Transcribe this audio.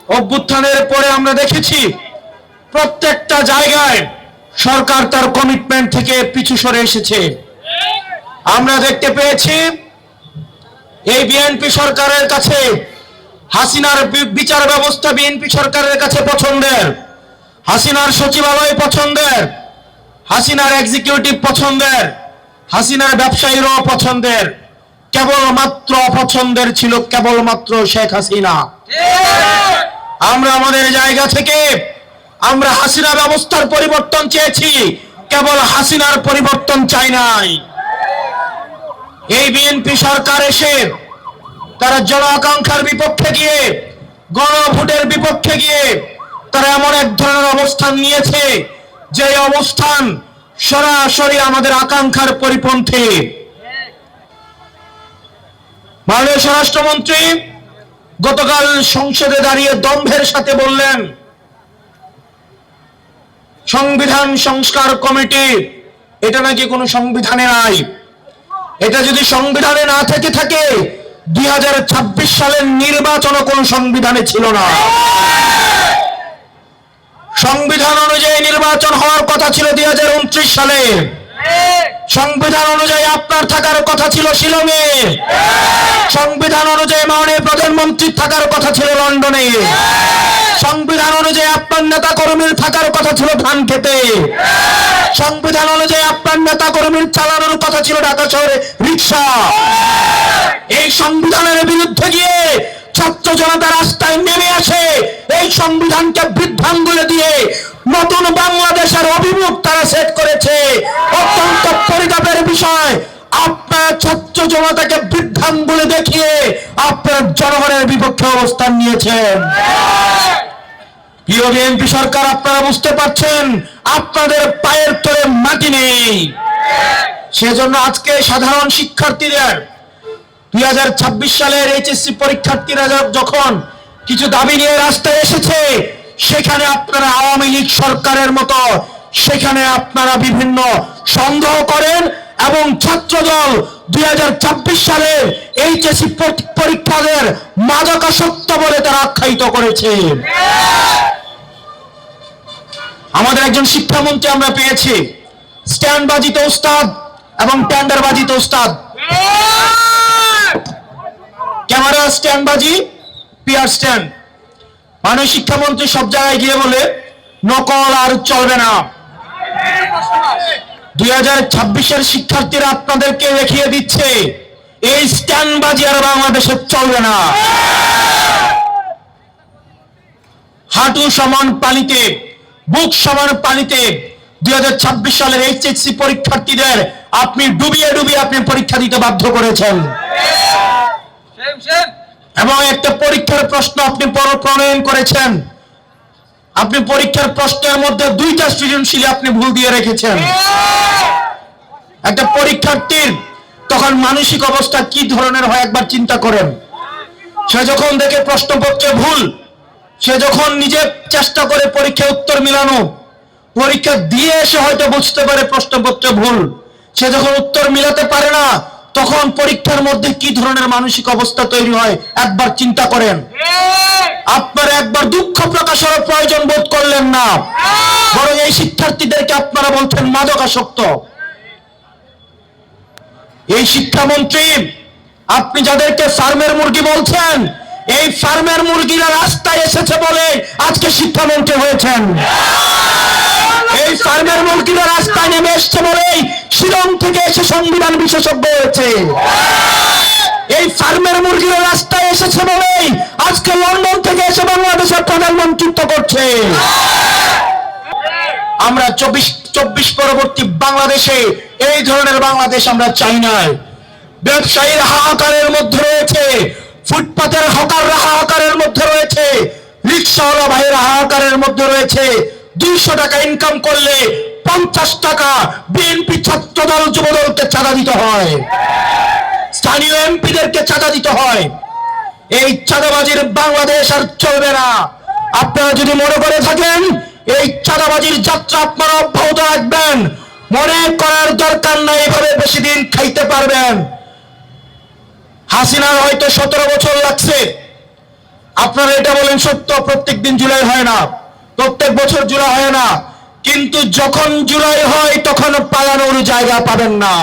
অভ্যুত্থানের পরে আমরা দেখেছি প্রত্যেকটা জায়গায় সরকার তার কমিটমেন্ট থেকে পিছু সরে এসেছে। আমরা দেখতে পেয়েছি এই বিএনপি সরকারের কাছে হাসিনার বিচার ব্যবস্থা বিএনপি সরকারের কাছে পছন্দের, হাসিনার সচিবালয় পছন্দের, হাসিনার এক্সিকিউটিভ পছন্দের, হাসিনার ব্যবসায়ীরাও পছন্দের, কেবলমাত্র অপছন্দের ছিল কেবলমাত্র শেখ হাসিনা। আমরা আমাদের জায়গা থেকে আমরা হাসিনা ব্যবস্থার পরিবর্তন চেয়েছি, কেবল হাসিনার পরিবর্তন চাই নাই। এই বিএনপি সরকার এসে তারা জন আকাঙ্ক্ষার বিপক্ষে গিয়ে, গণভোটের বিপক্ষে গিয়ে তারা এমন এক ধরনের অবস্থান নিয়েছে যে অবস্থান সরাসরি আমাদের আকাঙ্ক্ষার পরিপন্থী। মাননীয় স্বরাষ্ট্রমন্ত্রী গতকাল সংসদে দাঁড়িয়ে দম্ভের সাথে বললেন সংবিধান সংস্কার কমিটি এটা নাকি কোনো সংবিধানে নাই। এটা যদি সংবিধানে না থেকে থাকে 2026 সালের নির্বাচনও কোন সংবিধানে ছিল না। সংবিধান অনুযায়ী নির্বাচন হওয়ার কথা ছিল 2029 সালে। সংবিধান অনুযায়ী আপনার থাকার কথা ছিল শিলংয়ে। সংবিধান অনুযায়ী মাননীয় প্রধানমন্ত্রী থাকার কথা ছিল লন্ডনে। সংবিধান অনুযায়ী আপনার নেতা কর্মীর থাকার কথা ছিল ধানক্ষেতে। সংবিধান অনুযায়ী আপনার নেতা কর্মীর চালানোর কথা ছিল ঢাকা শহরে রিক্সা। এই সংবিধানের বিরুদ্ধে গিয়ে ছাত্র জনতা রাস্তায় নেমে আসে। এই সংবিধানকে বৃদ্ধাঙ্গুলে দিয়ে নতুন বাংলাদেশের অভিমুখ তারা সেট করেছে। অত্যন্ত পরিতাপের বিষয়, আপনার ছাত্র জনতাকে বৃদ্ধাঙ্গুলে দেখিয়ে আপনার জনগণের বিপক্ষে অবস্থান নিয়েছেন। প্রিয় বিএনপি সরকার, আপনারা বুঝতে পারছেন আপনাদের পায়ের তলে মাটি নেই। সেজন্য আজকে সাধারণ শিক্ষার্থীদের 2026 সালের এইচএসসি পরীক্ষার্থীরা যখন কিছু দাবি নিয়ে রাস্তায় এসেছে, সেখানে আপনারা আওয়ামী লীগ সরকারের মতো সেখানে আপনারা বিভিন্ন সন্দেহ করেন এবং ছাত্রদল 2026 সালের এইচএসসি পরীক্ষাদের মাদকাসক্ত বলে তারা আখ্যায়িত করেছে। আমাদের একজন শিক্ষামন্ত্রী আমরা পেয়েছি স্ট্যান্ডবাজিতে ওস্তাদ এবং টেন্ডারবাজিতে ওস্তাদ। ক্যামেরা স্ট্যান্ডবাজি, পিয়ার স্ট্যান্ড। মাননীয় শিক্ষামন্ত্রী সব জায়গায় গিয়ে বলে নকল আর চলবে না। 2026-এর শিক্ষার্থীরা আপনাদেরকে দেখিয়ে দিচ্ছে এই স্ট্যান্ডবাজি আর বাংলাদেশে চলবে না। হাঁটু সমান পানিতে, বুক সমান পানিতে 2026 সালের এইচএসসি পরীক্ষার্থীদের আপনি ডুবিয়ে ডুবিয়ে আপনি পরীক্ষা দিতে বাধ্য করেছেন। এবং একটা পরীক্ষার প্রশ্ন আপনি প্রণয়ন করেছেন। আপনি পরীক্ষার প্রশ্নের মধ্যে 2টা সৃজনশীল আপনি ভুল দিয়ে রেখেছেন। একটা পরীক্ষার্থীর তখন মানসিক অবস্থা কি ধরনের হয় একবার চিন্তা করেন। সে যখন দেখে প্রশ্নপত্রে ভুল, সে যখন নিজে চেষ্টা করে পরীক্ষার উত্তর মিলানো, পরীক্ষা দিয়ে এসে হয়তো বুঝতে পারে প্রশ্নপত্রে ভুল, সে যখন উত্তর মিলাতে পারে না, তখন পরীক্ষার মধ্যে কি ধরনের মানসিক অবস্থা তৈরি হয় একবার চিন্তা করেন। আপনারা একবার দুঃখ প্রকাশের প্রয়োজন বোধ করলেন না, বরং এই শিক্ষার্থীদেরকে আপনারা বলছেন মাদকাসক্ত। এই শিক্ষামন্ত্রী আপনি যাদেরকে ফার্মের মুরগি বলছেন, এই ফার্মের মুরগিরা রাস্তায় এসেছে বলে আজকে শিক্ষামন্ত্রী হয়েছেন। এই ফার্মের মুরগিরা রাস্তায় নেমে এসছে বলেই শিলং থেকে এসে সংবিধান বিশেষজ্ঞ হয়েছে। এই ফার্মের মুরগিরা রাস্তায় এসেছে বলেই আজকে লন্ডন থেকে এসে বাংলাদেশের প্রধানমন্ত্রিত্ব করছে। আমরা 24 পরবর্তী বাংলাদেশে এই ধরনের বাংলাদেশ আমরা চাই না। ব্যবসায়ীর হাহাকারের মধ্যে রয়েছে, ফুটপাতের হকাররা হাহাকারের মধ্যে রয়েছে, রিক্সাওয়ালা ভাইয়ের হাহাকারের মধ্যে রয়েছে। 200 টাকা ইনকাম করলে 50 টাকা বিএনপি ছাত্রদল যুবদলকে চাঁদা দিতে হয়, স্থানীয় এমপিদেরকে চাঁদা দিতে হয়। এই চাঁদাবাজির বাংলাদেশ আর চলবে না। আপনারা যদি মনে করে থাকেন এই চাঁদাবাজির যাত্রা আপনারা অব্যাহত রাখবেন, মনে করার দরকার নাই এভাবে বেশি দিন খাইতে পারবেন। হাসিনার হয়তো 17 বছর লাগছে, আপনারা এটা বলেন সত্য, প্রত্যেক দিন জুলাই হয় না, প্রত্যেক বছর জুলাই হয় না, কিন্তু যখন জুলাই হয় তখন পালানোর জায়গা পাবেন না।